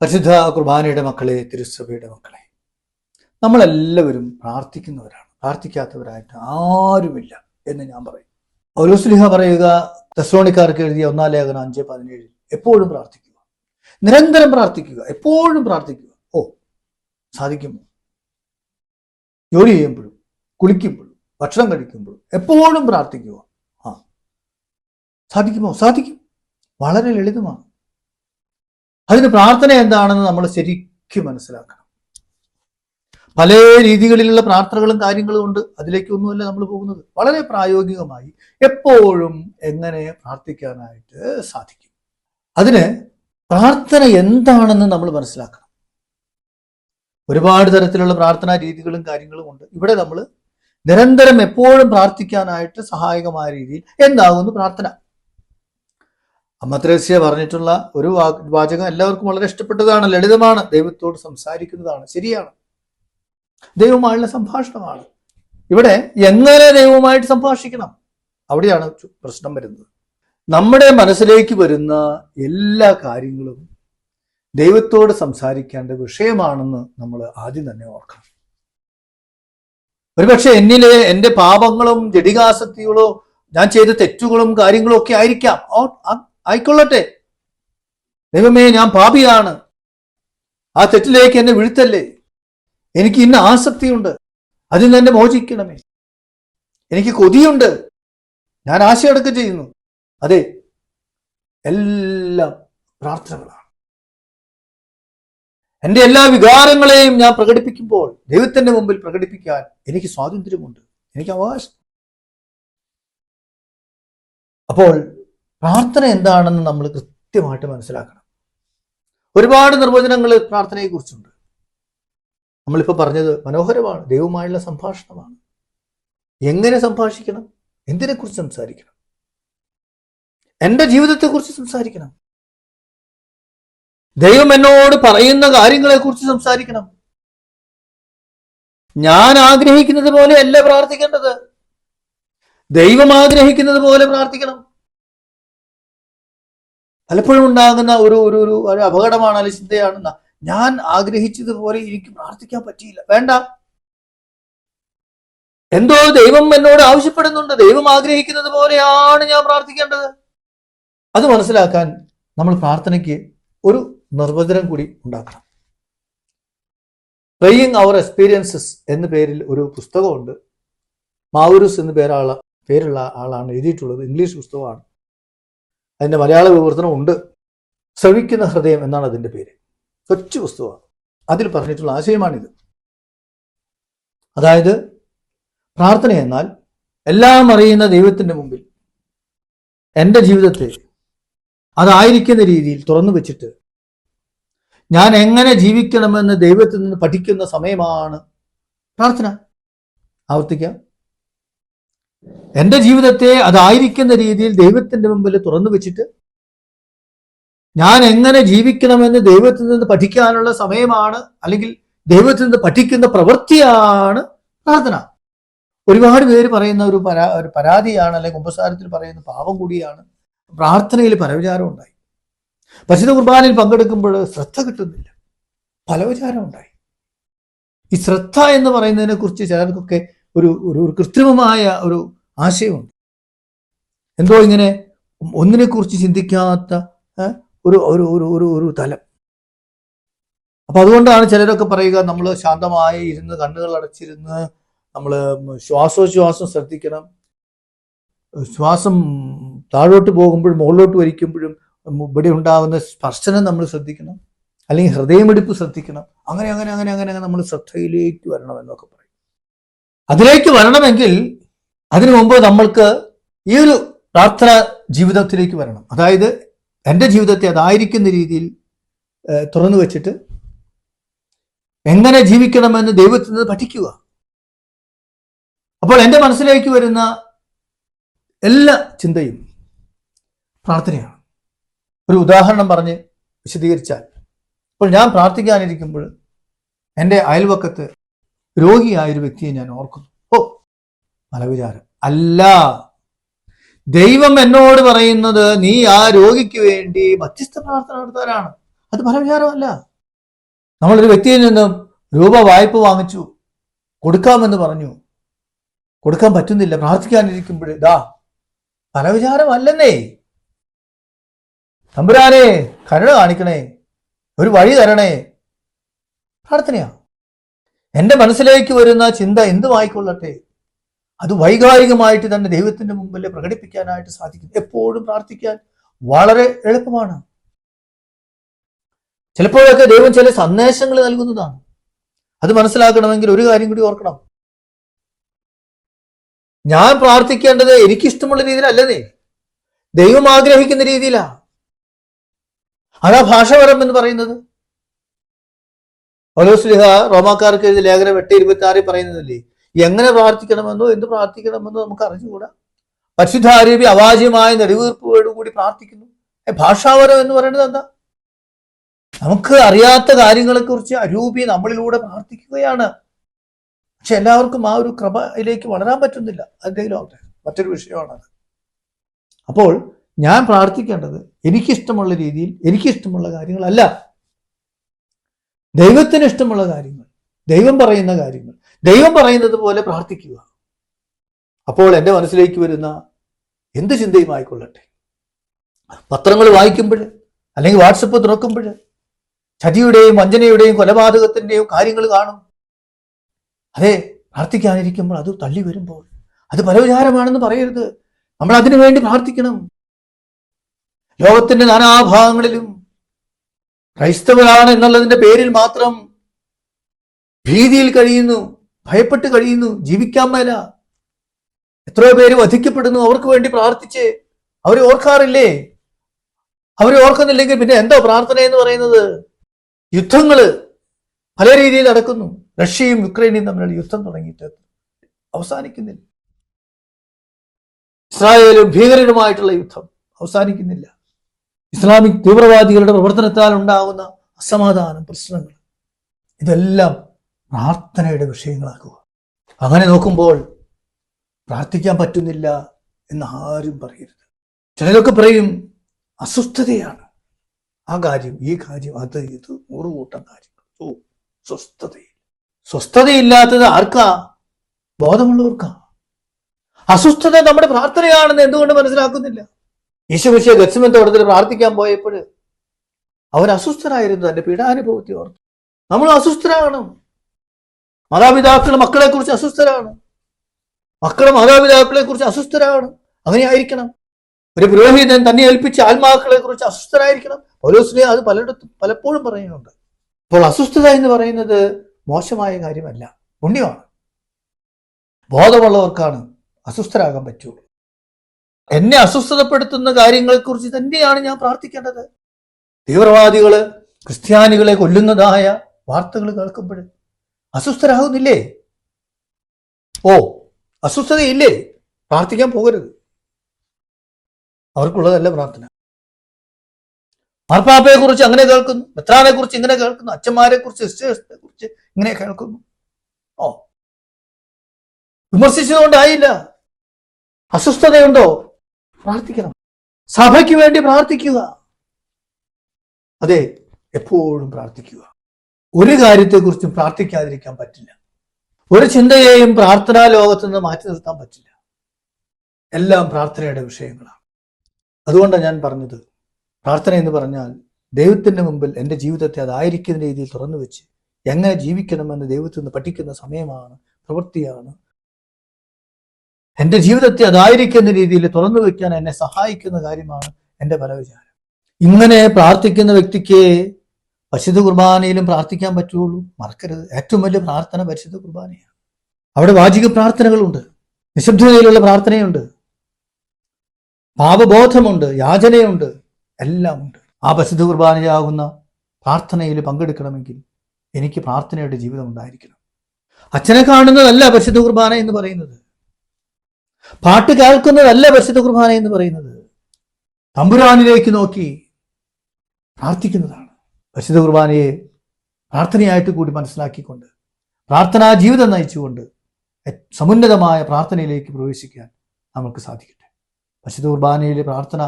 പരിശുദ്ധ കുർബാനയുടെ മക്കളെ, തിരുസഭയുടെ മക്കളെ, നമ്മളെല്ലാവരും പ്രാർത്ഥിക്കുന്നവരാണ്. പ്രാർത്ഥിക്കാത്തവരായിട്ട് ആരുമില്ല എന്ന് ഞാൻ പറയും. പൗലോസ്ലീഹ പറയുക, തെസ്സലോനിക്കാർക്ക് എഴുതിയ 1 ലേഖനം 5:17, എപ്പോഴും പ്രാർത്ഥിക്കുക, നിരന്തരം പ്രാർത്ഥിക്കുക, എപ്പോഴും പ്രാർത്ഥിക്കുക. സാധിക്കുമോ? ജോലി ചെയ്യുമ്പോഴും, കുളിക്കുമ്പോഴും, ഭക്ഷണം കഴിക്കുമ്പോഴും എപ്പോഴും പ്രാർത്ഥിക്കുക. സാധിക്കുമോ? സാധിക്കും. വളരെ ലളിതമാണ്. അതിന് പ്രാർത്ഥന എന്താണെന്ന് നമ്മൾ ശരിക്കും മനസ്സിലാക്കണം. പല രീതികളിലുള്ള പ്രാർത്ഥനകളും കാര്യങ്ങളും ഉണ്ട്. അതിലേക്കൊന്നുമല്ല നമ്മൾ പോകുന്നത്. വളരെ പ്രായോഗികമായി എപ്പോഴും എങ്ങനെ പ്രാർത്ഥിക്കാനായിട്ട് സാധിക്കും. അതിന് പ്രാർത്ഥന എന്താണെന്ന് നമ്മൾ മനസ്സിലാക്കണം. ഒരുപാട് തരത്തിലുള്ള പ്രാർത്ഥനാ രീതികളും കാര്യങ്ങളും ഉണ്ട്. ഇവിടെ നമ്മൾ നിരന്തരം എപ്പോഴും പ്രാർത്ഥിക്കാനായിട്ട് സഹായകമായ രീതിയിൽ എന്താകുന്നു പ്രാർത്ഥന. അമ്മ ത്രേസ്യ പറഞ്ഞിട്ടുള്ള ഒരു വാചകം എല്ലാവർക്കും വളരെ ഇഷ്ടപ്പെട്ടതാണ്, ലളിതമാണ്, ദൈവത്തോട് സംസാരിക്കുന്നതാണ്. ശരിയാണ്, ദൈവമായുള്ള സംഭാഷണമാണ്. ഇവിടെ എങ്ങനെ ദൈവവുമായിട്ട് സംഭാഷിക്കണം, അവിടെയാണ് പ്രശ്നം വരുന്നത്. നമ്മുടെ മനസ്സിലേക്ക് വരുന്ന എല്ലാ കാര്യങ്ങളും ദൈവത്തോട് സംസാരിക്കേണ്ട വിഷയമാണെന്ന് നമ്മൾ ആദ്യം തന്നെ ഓർക്കണം. ഒരുപക്ഷെ എന്നിലെ എൻ്റെ പാപങ്ങളും ജഡികാസക്തികളോ ഞാൻ ചെയ്ത തെറ്റുകളും കാര്യങ്ങളും ഒക്കെ ആയിരിക്കാം. ആയിക്കൊള്ളട്ടെ. ദൈവമേ, ഞാൻ പാപിയാണ്, ആ തെറ്റിലേക്ക് എന്നെ വീഴ്ത്തല്ലേ, എനിക്ക് ഇന്ന ആസക്തിയുണ്ട്, അതിൽ നിന്ന് എന്നെ മോചിക്കണമേ, എനിക്ക് കൊതിയുണ്ട്, ഞാൻ ആശയടക്കം ചെയ്യുന്നു. അതെ, എല്ലാം പ്രാർത്ഥനകളാണ്. എൻ്റെ എല്ലാ വികാരങ്ങളെയും ഞാൻ പ്രകടിപ്പിക്കുമ്പോൾ ദൈവത്തിന്റെ മുമ്പിൽ പ്രകടിപ്പിക്കാൻ എനിക്ക് സ്വാതന്ത്ര്യമുണ്ട്, എനിക്ക് അവകാശം. അപ്പോൾ പ്രാർത്ഥന എന്താണെന്ന് നമ്മൾ കൃത്യമായിട്ട് മനസ്സിലാക്കണം. ഒരുപാട് നിർവചനങ്ങൾ പ്രാർത്ഥനയെക്കുറിച്ചുണ്ട്. നമ്മളിപ്പോൾ പറഞ്ഞത് മനോഹരമാണ്, ദൈവവുമായുള്ള സംഭാഷണമാണ്. എങ്ങനെ സംഭാഷിക്കണം, എന്തിനെക്കുറിച്ച് സംസാരിക്കണം, എൻ്റെ ജീവിതത്തെക്കുറിച്ച് സംസാരിക്കണം, ദൈവം എന്നോട് പറയുന്ന കാര്യങ്ങളെക്കുറിച്ച് സംസാരിക്കണം. ഞാൻ ആഗ്രഹിക്കുന്നത് പോലെ അല്ല പ്രാർത്ഥിക്കേണ്ടത്, ദൈവം ആഗ്രഹിക്കുന്നത് പോലെ പ്രാർത്ഥിക്കണം. പലപ്പോഴും ഉണ്ടാകുന്ന ഒരു അപകടമാണ്, അല്ലെ ചിന്തയാണ്, ഞാൻ ആഗ്രഹിച്ചതുപോലെ എനിക്ക് പ്രാർത്ഥിക്കാൻ പറ്റിയില്ല. വേണ്ട, എന്തോ ദൈവം എന്നോട് ആവശ്യപ്പെടുന്നുണ്ട്, ദൈവം ആഗ്രഹിക്കുന്നത് പോലെയാണ് ഞാൻ പ്രാർത്ഥിക്കേണ്ടത്. അത് മനസ്സിലാക്കാൻ നമ്മൾ പ്രാർത്ഥനയ്ക്ക് ഒരു നിർവചനം കൂടി ഉണ്ടാക്കണം. പ്രേയിങ് അവർ എക്സ്പീരിയൻസസ് എന്ന പേരിൽ ഒരു പുസ്തകമുണ്ട്. മാവുരുസ് എന്ന് പേരുള്ള ആളാണ് എഴുതിയിട്ടുള്ളത്. ഇംഗ്ലീഷ് പുസ്തകമാണ്. അതിൻ്റെ മലയാള വിവർത്തനം ഉണ്ട്. ശ്രവിക്കുന്ന ഹൃദയം എന്നാണ് അതിൻ്റെ പേര്. കൊച്ചു പുസ്തകമാണ്. അതിൽ പറഞ്ഞിട്ടുള്ള ആശയമാണിത്. അതായത് പ്രാർത്ഥന എന്നാൽ എല്ലാം അറിയുന്ന ദൈവത്തിൻ്റെ മുമ്പിൽ എൻ്റെ ജീവിതത്തെ അതായിരിക്കുന്ന രീതിയിൽ തുറന്നു വെച്ചിട്ട് ഞാൻ എങ്ങനെ ജീവിക്കണമെന്ന് ദൈവത്തിൽ നിന്ന് പഠിക്കുന്ന സമയമാണ് പ്രാർത്ഥന. ആവർത്തിക്കാം. എൻ്റെ ജീവിതത്തെ അതായിരിക്കുന്ന രീതിയിൽ ദൈവത്തിൻ്റെ മുമ്പിൽ തുറന്നു വെച്ചിട്ട് ഞാൻ എങ്ങനെ ജീവിക്കണമെന്ന് ദൈവത്തിൽ നിന്ന് പഠിക്കാനുള്ള സമയമാണ്, അല്ലെങ്കിൽ ദൈവത്തിൽ നിന്ന് പഠിക്കുന്ന പ്രവൃത്തിയാണ് പ്രാർത്ഥന. ഒരുപാട് പേര് പറയുന്ന ഒരു പരാതിയാണ്, അല്ലെങ്കിൽ കുമ്പസാരത്തിൽ പറയുന്ന പാപം കൂടിയാണ് പ്രാർത്ഥനയിൽ പരവിചാരം ഉണ്ടായി. പരിശുദ്ധ കുർബാനയിൽ പങ്കെടുക്കുമ്പോൾ ശ്രദ്ധ കിട്ടുന്നില്ല, പലവിചാരം ഉണ്ടായി. ഈ ശ്രദ്ധ എന്ന് പറയുന്നതിനെ കുറിച്ച് ചിലർക്കൊക്കെ ഒരു കൃത്രിമമായ ഒരു ആശയമുണ്ട്. എന്തോ ഇങ്ങനെ ഒന്നിനെ കുറിച്ച് ചിന്തിക്കാത്ത ഒരു തലം. അപ്പൊ അതുകൊണ്ടാണ് ചിലരൊക്കെ പറയുക, നമ്മൾ ശാന്തമായി ഇരുന്ന് കണ്ണുകൾ അടച്ചിരുന്ന് നമ്മൾ ശ്വാസോച്ഛ്വാസം ശ്രദ്ധിക്കണം, ശ്വാസം താഴോട്ട് പോകുമ്പോഴും മുകളിലോട്ട് വലിക്കുമ്പോഴും ഇവിടെ ഉണ്ടാകുന്ന സ്പർശനം നമ്മൾ ശ്രദ്ധിക്കണം, അല്ലെങ്കിൽ ഹൃദയമിടിപ്പ് ശ്രദ്ധിക്കണം. അങ്ങനെ അങ്ങനെ അങ്ങനെ അങ്ങനെ നമ്മൾ ശ്രദ്ധയിലേക്ക് വരണം എന്നൊക്കെ പറയും. അതിലേക്ക് വരണമെങ്കിൽ അതിനു മുമ്പ് നമ്മൾക്ക് ഈ ഒരു പ്രാർത്ഥന ജീവിതത്തിലേക്ക് വരണം. അതായത് എൻ്റെ ജീവിതത്തെ അതായിരിക്കുന്ന രീതിയിൽ തുറന്നു വെച്ചിട്ട് എങ്ങനെ ജീവിക്കണമെന്ന് ദൈവത്തിൽ നിന്ന് പഠിക്കുക. അപ്പോൾ എൻ്റെ മനസ്സിലേക്ക് വരുന്ന എല്ലാ ചിന്തയും പ്രാർത്ഥനയാണ്. ഒരു ഉദാഹരണം പറഞ്ഞ് വിശദീകരിച്ചാൽ, ഇപ്പോൾ ഞാൻ പ്രാർത്ഥിക്കാനിരിക്കുമ്പോൾ എൻ്റെ അയൽവക്കത്ത് രോഗിയായൊരു വ്യക്തിയെ ഞാൻ ഓർക്കുന്നു. മലവിചാരം അല്ല, ദൈവം എന്നോട് പറയുന്നത് നീ ആ രോഗിക്ക് വേണ്ടി മധ്യസ്ഥ പ്രാർത്ഥന നടത്താനാണ്. അത് ഫലവിചാരമല്ല. നമ്മളൊരു വ്യക്തിയിൽ നിന്നും രൂപ വായ്പ വാങ്ങിച്ചു, കൊടുക്കാമെന്ന് പറഞ്ഞു, കൊടുക്കാൻ പറ്റുന്നില്ല. പ്രാർത്ഥിക്കാനിരിക്കുമ്പോൾ പലവിചാരമല്ലെന്നേ. തമ്പുരാനെ കരുണ കാണിക്കണേ, ഒരു വഴി തരണേ. പ്രാർത്ഥനയാ. എൻ്റെ മനസ്സിലേക്ക് വരുന്ന ചിന്ത എന്തുമായിക്കൊള്ളട്ടെ, അത് വൈകാരികമായിട്ട് തന്നെ ദൈവത്തിന്റെ മുമ്പിൽ പ്രകടിപ്പിക്കാനായിട്ട് സാധിക്കും. എപ്പോഴും പ്രാർത്ഥിക്കാൻ വളരെ എളുപ്പമാണ്. ചിലപ്പോഴൊക്കെ ദൈവം ചില സന്ദേശങ്ങൾ നൽകുന്നതാണ്. അത് മനസ്സിലാക്കണമെങ്കിൽ ഒരു കാര്യം കൂടി ഓർക്കണം. ഞാൻ പ്രാർത്ഥിക്കേണ്ടത് എനിക്കിഷ്ടമുള്ള രീതിയിലല്ലേ, ദൈവം ആഗ്രഹിക്കുന്ന രീതിയിലാ. അതാ ഭാഷപരം എന്ന് പറയുന്നത്. പൗലോസ്ലീഹ റോമാക്കാർക്ക് എഴുതിയ ലേഖനം 8:26 പറയുന്നതല്ലേ, എങ്ങനെ പ്രാർത്ഥിക്കണമെന്നോ എന്ത് പ്രാർത്ഥിക്കണമെന്നോ നമുക്ക് അറിഞ്ഞുകൂടാ. പരിശുദ്ധാരൂപി അവാച്യമായ നെടുവീർപ്പോടുകൂടി പ്രാർത്ഥിക്കുന്നു. ഭാഷാപരം എന്ന് പറയുന്നത് എന്താ? നമുക്ക് അറിയാത്ത കാര്യങ്ങളെക്കുറിച്ച് അരൂപി നമ്മളിലൂടെ പ്രാർത്ഥിക്കുകയാണ്. പക്ഷെ എല്ലാവർക്കും ആ ഒരു കൃപയിലേക്ക് വളരാൻ പറ്റുന്നില്ല. എന്തെങ്കിലും ആവട്ടെ, മറ്റൊരു വിഷയമാണത്. അപ്പോൾ ഞാൻ പ്രാർത്ഥിക്കേണ്ടത് എനിക്കിഷ്ടമുള്ള രീതിയിൽ, എനിക്കിഷ്ടമുള്ള കാര്യങ്ങളല്ല, ദൈവത്തിന് ഇഷ്ടമുള്ള കാര്യങ്ങൾ, ദൈവം പറയുന്ന കാര്യങ്ങൾ, ദൈവം പറയുന്നത് പോലെ പ്രാർത്ഥിക്കുക. അപ്പോൾ എൻ്റെ മനസ്സിലേക്ക് വരുന്ന എന്ത് ചിന്തയുമായിക്കൊള്ളട്ടെ, പത്രങ്ങൾ വായിക്കുമ്പോൾ അല്ലെങ്കിൽ വാട്സപ്പ് തുറക്കുമ്പോൾ ചതിയുടെയും വഞ്ചനയുടെയും കൊലപാതകത്തിൻ്റെയും കാര്യങ്ങൾ കാണും. അതെ, പ്രാർത്ഥിക്കാനിരിക്കുമ്പോൾ അത് തള്ളി വരുമ്പോൾ അത് പലവിചാരമാണെന്ന് പറയരുത്. നമ്മൾ അതിനു വേണ്ടി പ്രാർത്ഥിക്കണം. ലോകത്തിന്റെ നാനാഭാഗങ്ങളിലും ക്രൈസ്തവരാണ് എന്നുള്ളതിന്റെ പേരിൽ മാത്രം ഭീതിയിൽ കഴിയുന്നു, ഭയപ്പെട്ട് കഴിയുന്നു, ജീവിക്കാൻ മേല. എത്രയോ പേര് വധിക്കപ്പെടുന്നു. അവർക്ക് വേണ്ടി പ്രാർത്ഥിച്ച് അവരെ ഓർക്കാറില്ലേ? അവരെ ഓർക്കുന്നില്ലെങ്കിൽ പിന്നെ എന്തോ പ്രാർത്ഥന എന്ന് പറയുന്നത്? യുദ്ധങ്ങള് പല രീതിയിൽ നടക്കുന്നു. റഷ്യയും യുക്രൈനും തമ്മിലുള്ള യുദ്ധം തുടങ്ങിയിട്ട് അവസാനിക്കുന്നില്ല. ഇസ്രായേലും ഭീകരരുമായിട്ടുള്ള യുദ്ധം അവസാനിക്കുന്നില്ല. ഇസ്ലാമിക് തീവ്രവാദികളുടെ പ്രവർത്തനത്താൽ ഉണ്ടാകുന്ന അസമാധാനം, പ്രശ്നങ്ങൾ, ഇതെല്ലാം പ്രാർത്ഥനയുടെ വിഷയങ്ങളാക്കുക. അങ്ങനെ നോക്കുമ്പോൾ പ്രാർത്ഥിക്കാൻ പറ്റുന്നില്ല എന്ന് ആരും പറയരുത്. ചിലരൊക്കെ പറയും അസ്വസ്ഥതയാണ്, ആ കാര്യം, ഈ കാര്യം, അത് ഇത്, 100 കൂട്ടം കാര്യങ്ങൾ. സ്വസ്ഥതയില്ലാത്തത് ആർക്കാ? ബോധമുള്ളവർക്കാ. അസ്വസ്ഥത നമ്മുടെ പ്രാർത്ഥനയാണെന്ന് എന്തുകൊണ്ട് മനസ്സിലാക്കുന്നില്ല? യേശുമിശിഹാ ഗത്സമനെ തോട്ടത്തിൽ പ്രാർത്ഥിക്കാൻ പോയപ്പോൾ അവർ അസ്വസ്ഥരായിരുന്നു. തന്റെ പീഡാനുഭവത്തെ ഓർത്ത്. നമ്മൾ അസ്വസ്ഥരാകണം. മാതാപിതാക്കൾ മക്കളെ കുറിച്ച് അസ്വസ്ഥരാണ്, മക്കളെ മാതാപിതാക്കളെ കുറിച്ച് അസ്വസ്ഥരാണ്. അങ്ങനെ ആയിരിക്കണം. ഒരു പുരോഹിതൻ തന്നെ ഏൽപ്പിച്ച ആത്മാക്കളെ കുറിച്ച് അസ്വസ്ഥരായിരിക്കണം. പൗലോസ്ലീഹ അത് പലപ്പോഴും പറയുന്നുണ്ട്. അപ്പോൾ അസ്വസ്ഥത എന്ന് പറയുന്നത് മോശമായ കാര്യമല്ല, പുണ്യമാണ്. ബോധമുള്ളവർക്കാണ് അസ്വസ്ഥരാകാൻ പറ്റുള്ളൂ. എന്നെ അസ്വസ്ഥതപ്പെടുത്തുന്ന കാര്യങ്ങളെക്കുറിച്ച് തന്നെയാണ് ഞാൻ പ്രാർത്ഥിക്കേണ്ടത്. തീവ്രവാദികള് ക്രിസ്ത്യാനികളെ കൊല്ലുന്നതായ വാർത്തകൾ കേൾക്കുമ്പോൾ അസ്വസ്ഥരാകുന്നില്ലേ? അസ്വസ്ഥതയില്ലേ? പ്രാർത്ഥിക്കാൻ പോകരുത്. അവർക്കുള്ളതല്ല പ്രാർത്ഥന. മാർപ്പാപ്പയെ കുറിച്ച് അങ്ങനെ കേൾക്കുന്നു, മെത്രാനെ കുറിച്ച് ഇങ്ങനെ കേൾക്കുന്നു, അച്ഛന്മാരെ കുറിച്ച്, സിസ്റ്റേഴ്സിനെ കുറിച്ച് ഇങ്ങനെ കേൾക്കുന്നു. വിമർശിച്ചതുകൊണ്ടായില്ല. അസ്വസ്ഥതയുണ്ടോ? പ്രാർത്ഥിക്കണം. സഭയ്ക്ക് വേണ്ടി പ്രാർത്ഥിക്കുക. അതെ, എപ്പോഴും പ്രാർത്ഥിക്കുക. ഒരു കാര്യത്തെക്കുറിച്ചും പ്രാർത്ഥിക്കാതിരിക്കാൻ പറ്റില്ല. ഒരു ചിന്തയെയും പ്രാർത്ഥനാ ലോകത്ത് നിന്ന് മാറ്റി നിർത്താൻ പറ്റില്ല. എല്ലാം പ്രാർത്ഥനയുടെ വിഷയങ്ങളാണ്. അതുകൊണ്ടാണ് ഞാൻ പറഞ്ഞത്, പ്രാർത്ഥന എന്ന് പറഞ്ഞാൽ ദൈവത്തിന്റെ മുമ്പിൽ എൻ്റെ ജീവിതത്തെ അതായിരിക്കുന്ന രീതിയിൽ തുറന്നു വെച്ച് എങ്ങനെ ജീവിക്കണമെന്ന് ദൈവത്തിൽ നിന്ന് പഠിക്കുന്ന സമയമാണ്, പ്രവൃത്തിയാണ്. എൻ്റെ ജീവിതത്തെ അതായിരിക്കുന്ന രീതിയിൽ തുറന്നു വെക്കാൻ എന്നെ സഹായിക്കുന്ന കാര്യമാണ് എൻ്റെ പല വിചാരം. ഇങ്ങനെ പ്രാർത്ഥിക്കുന്ന വ്യക്തിക്ക് പരിശുദ്ധ കുർബാനയിലും പ്രാർത്ഥിക്കാൻ പറ്റുള്ളൂ. മറക്കരുത്, ഏറ്റവും വലിയ പ്രാർത്ഥന പരിശുദ്ധ കുർബാനയാണ്. അവിടെ വാചിക പ്രാർത്ഥനകളുണ്ട്, നിശബ്ദതയിലുള്ള പ്രാർത്ഥനയുണ്ട്, പാപബോധമുണ്ട്, യാചനയുണ്ട്, എല്ലാം ഉണ്ട്. ആ പരിശുദ്ധ കുർബാനയാകുന്ന പ്രാർത്ഥനയിൽ പങ്കെടുക്കണമെങ്കിൽ എനിക്ക് പ്രാർത്ഥനയുടെ ജീവിതം ഉണ്ടായിരിക്കണം. അച്ഛനെ കാണുന്നതല്ല പരിശുദ്ധ കുർബാന എന്ന് പറയുന്നത്, പാട്ട് കേൾക്കുന്നതല്ല പരിശുദ്ധ കുർബാന എന്ന് പറയുന്നത്, തമ്പുരാനിലേക്ക് നോക്കി പ്രാർത്ഥിക്കുന്നതാണ്. പരിശുദ്ധ കുർബാനയെ പ്രാർത്ഥനയായിട്ട് കൂടി മനസ്സിലാക്കിക്കൊണ്ട് പ്രാർത്ഥനാ ജീവിതം നയിച്ചുകൊണ്ട് സമുന്നതമായ പ്രാർത്ഥനയിലേക്ക് പ്രവേശിക്കാൻ നമുക്ക് സാധിക്കട്ടെ. പരിശുദ്ധ കുർബാനയിലെ പ്രാർത്ഥന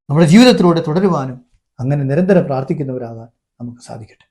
നമ്മുടെ ജീവിതത്തിലൂടെ തുടരുവാനും അങ്ങനെ നിരന്തരം പ്രാർത്ഥിക്കുന്നവരാകാൻ നമുക്ക് സാധിക്കട്ടെ.